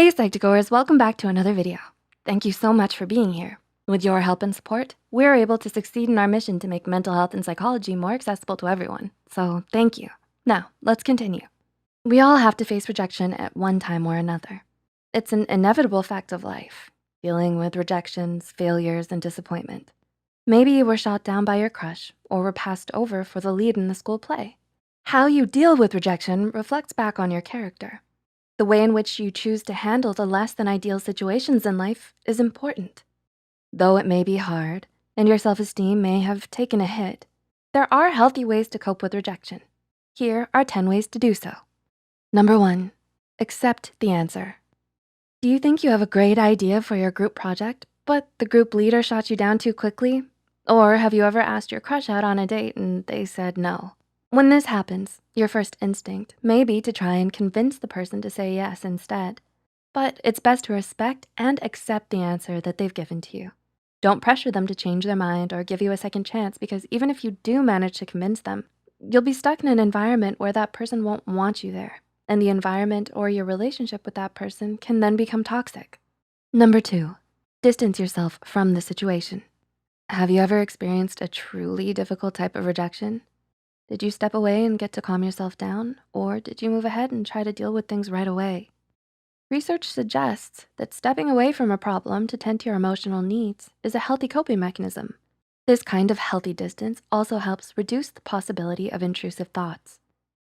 Hey Psych2Goers, welcome back to another video. Thank you so much for being here. With your help and support, we're able to succeed in our mission to make mental health and psychology more accessible to everyone. So thank you. Now, let's continue. We all have to face rejection at one time or another. It's an inevitable fact of life, dealing with rejections, failures, and disappointment. Maybe you were shot down by your crush or were passed over for the lead in the school play. How you deal with rejection reflects back on your character. The way in which you choose to handle the less than ideal situations in life is important. Though it may be hard and your self-esteem may have taken a hit, there are healthy ways to cope with rejection. Here are 10 ways to do so. Number 1, accept the answer. Do you think you have a great idea for your group project, but the group leader shot you down too quickly? Or have you ever asked your crush out on a date and they said no? When this happens, your first instinct may be to try and convince the person to say yes instead. But it's best to respect and accept the answer that they've given to you. Don't pressure them to change their mind or give you a second chance, because even if you do manage to convince them, you'll be stuck in an environment where that person won't want you there, and the environment or your relationship with that person can then become toxic. Number 2, distance yourself from the situation. Have you ever experienced a truly difficult type of rejection? Did you step away and get to calm yourself down, or did you move ahead and try to deal with things right away? Research suggests that stepping away from a problem to tend to your emotional needs is a healthy coping mechanism. This kind of healthy distance also helps reduce the possibility of intrusive thoughts.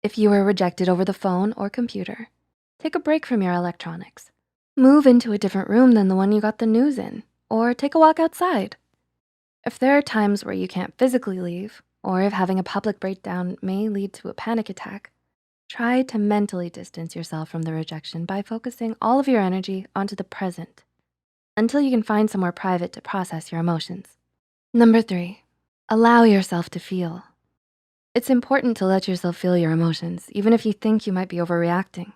If you were rejected over the phone or computer, take a break from your electronics. Move into a different room than the one you got the news in, or take a walk outside. If there are times where you can't physically leave, or if having a public breakdown may lead to a panic attack, try to mentally distance yourself from the rejection by focusing all of your energy onto the present until you can find somewhere private to process your emotions. Number 3, allow yourself to feel. It's important to let yourself feel your emotions, even if you think you might be overreacting.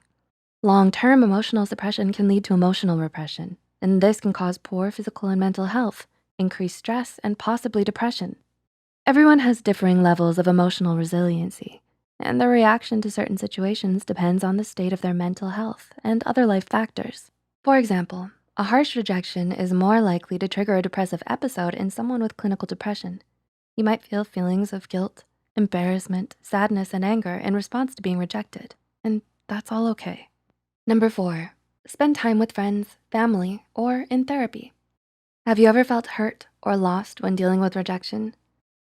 Long-term emotional suppression can lead to emotional repression, and this can cause poor physical and mental health, increased stress, and possibly depression. Everyone has differing levels of emotional resiliency, and their reaction to certain situations depends on the state of their mental health and other life factors. For example, a harsh rejection is more likely to trigger a depressive episode in someone with clinical depression. You might feel feelings of guilt, embarrassment, sadness, and anger in response to being rejected, and that's all okay. Number 4, spend time with friends, family, or in therapy. Have you ever felt hurt or lost when dealing with rejection?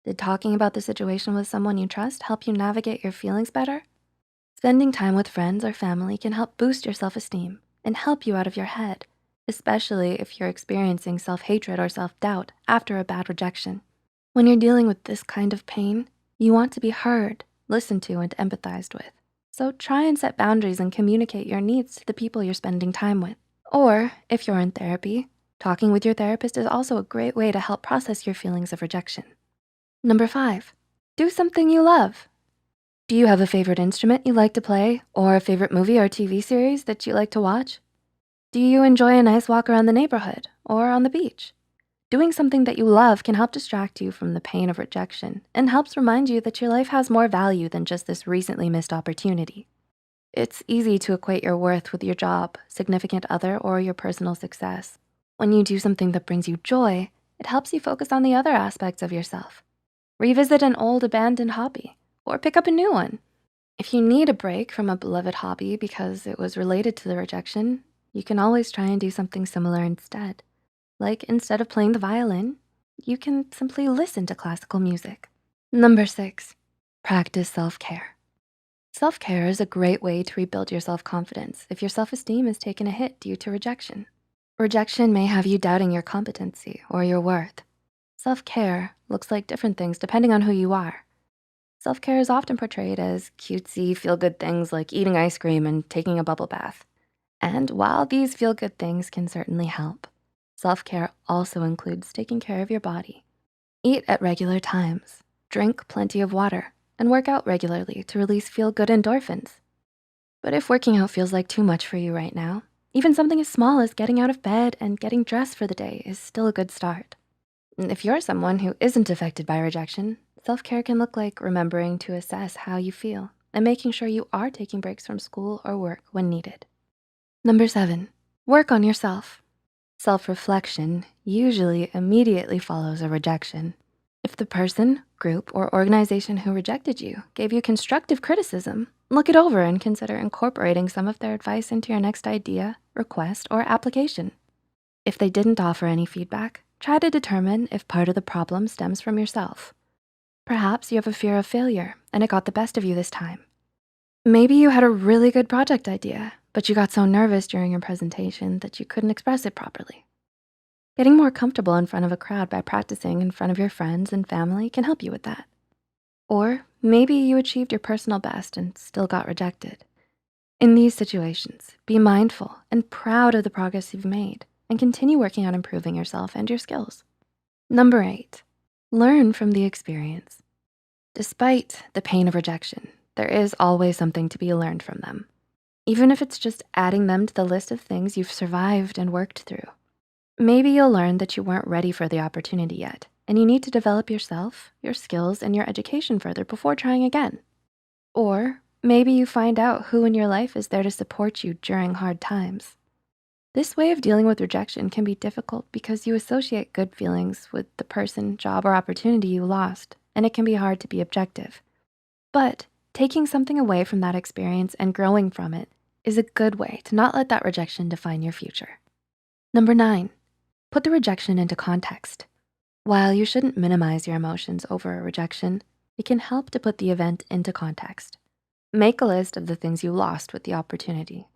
Did talking about the situation with someone you trust help you navigate your feelings better? Spending time with friends or family can help boost your self-esteem and help you out of your head, especially if you're experiencing self-hatred or self-doubt after a bad rejection. When you're dealing with this kind of pain, you want to be heard, listened to, and empathized with. So try and set boundaries and communicate your needs to the people you're spending time with. Or if you're in therapy, talking with your therapist is also a great way to help process your feelings of rejection. Number 5, do something you love. Do you have a favorite instrument you like to play, or a favorite movie or TV series that you like to watch? Do you enjoy a nice walk around the neighborhood or on the beach? Doing something that you love can help distract you from the pain of rejection and helps remind you that your life has more value than just this recently missed opportunity. It's easy to equate your worth with your job, significant other, or your personal success. When you do something that brings you joy, it helps you focus on the other aspects of yourself. Revisit an old abandoned hobby or pick up a new one. If you need a break from a beloved hobby because it was related to the rejection, you can always try and do something similar instead. Like instead of playing the violin, you can simply listen to classical music. Number 6, practice self-care. Self-care is a great way to rebuild your self-confidence if your self-esteem has taken a hit due to rejection. Rejection may have you doubting your competency or your worth. Self-care looks like different things depending on who you are. Self-care is often portrayed as cutesy, feel-good things like eating ice cream and taking a bubble bath. And while these feel-good things can certainly help, self-care also includes taking care of your body. Eat at regular times, drink plenty of water, and work out regularly to release feel-good endorphins. But if working out feels like too much for you right now, even something as small as getting out of bed and getting dressed for the day is still a good start. And if you're someone who isn't affected by rejection, self-care can look like remembering to assess how you feel and making sure you are taking breaks from school or work when needed. Number 7, Work on yourself. Self-reflection usually immediately follows a rejection. If the person, group, or organization who rejected you gave you constructive criticism, look it over and consider incorporating some of their advice into your next idea, request, or application. If they didn't offer any feedback, try to determine if part of the problem stems from yourself. Perhaps you have a fear of failure and it got the best of you this time. Maybe you had a really good project idea, but you got so nervous during your presentation that you couldn't express it properly. Getting more comfortable in front of a crowd by practicing in front of your friends and family can help you with that. Or maybe you achieved your personal best and still got rejected. In these situations, be mindful and proud of the progress you've made and continue working on improving yourself and your skills. Number 8, learn from the experience. Despite the pain of rejection, there is always something to be learned from them, even if it's just adding them to the list of things you've survived and worked through. Maybe you'll learn that you weren't ready for the opportunity yet, and you need to develop yourself, your skills, and your education further before trying again. Or maybe you find out who in your life is there to support you during hard times. This way of dealing with rejection can be difficult because you associate good feelings with the person, job, or opportunity you lost, and it can be hard to be objective. But taking something away from that experience and growing from it is a good way to not let that rejection define your future. Number 9, put the rejection into context. While you shouldn't minimize your emotions over a rejection, it can help to put the event into context. Make a list of the things you lost with the opportunity.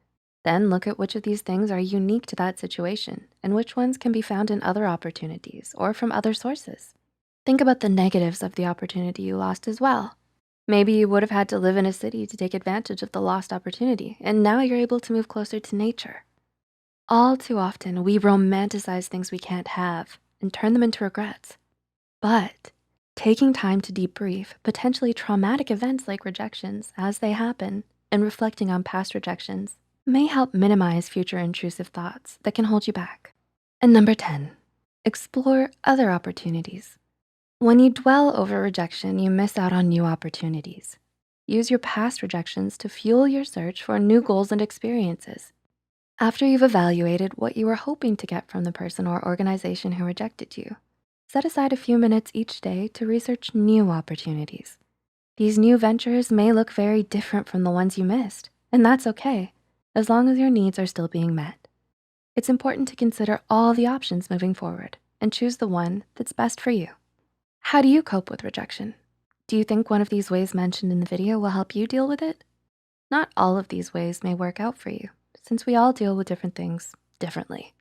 Then look at which of these things are unique to that situation and which ones can be found in other opportunities or from other sources. Think about the negatives of the opportunity you lost as well. Maybe you would have had to live in a city to take advantage of the lost opportunity, and now you're able to move closer to nature. All too often, we romanticize things we can't have and turn them into regrets. But taking time to debrief potentially traumatic events like rejections as they happen and reflecting on past rejections may help minimize future intrusive thoughts that can hold you back. And number 10, explore other opportunities. When you dwell over rejection, you miss out on new opportunities. Use your past rejections to fuel your search for new goals and experiences. After you've evaluated what you were hoping to get from the person or organization who rejected you, set aside a few minutes each day to research new opportunities. These new ventures may look very different from the ones you missed, and that's okay, as long as your needs are still being met. It's important to consider all the options moving forward and choose the one that's best for you. How do you cope with rejection? Do you think one of these ways mentioned in the video will help you deal with it? Not all of these ways may work out for you, since we all deal with different things differently.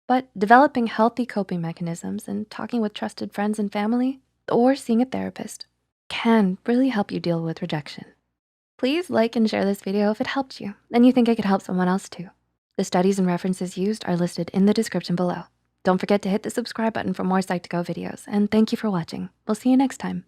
But developing healthy coping mechanisms and talking with trusted friends and family or seeing a therapist can really help you deal with rejection. Please like and share this video if it helped you and you think it could help someone else too. The studies and references used are listed in the description below. Don't forget to hit the subscribe button for more Psych2Go videos, and thank you for watching. We'll see you next time.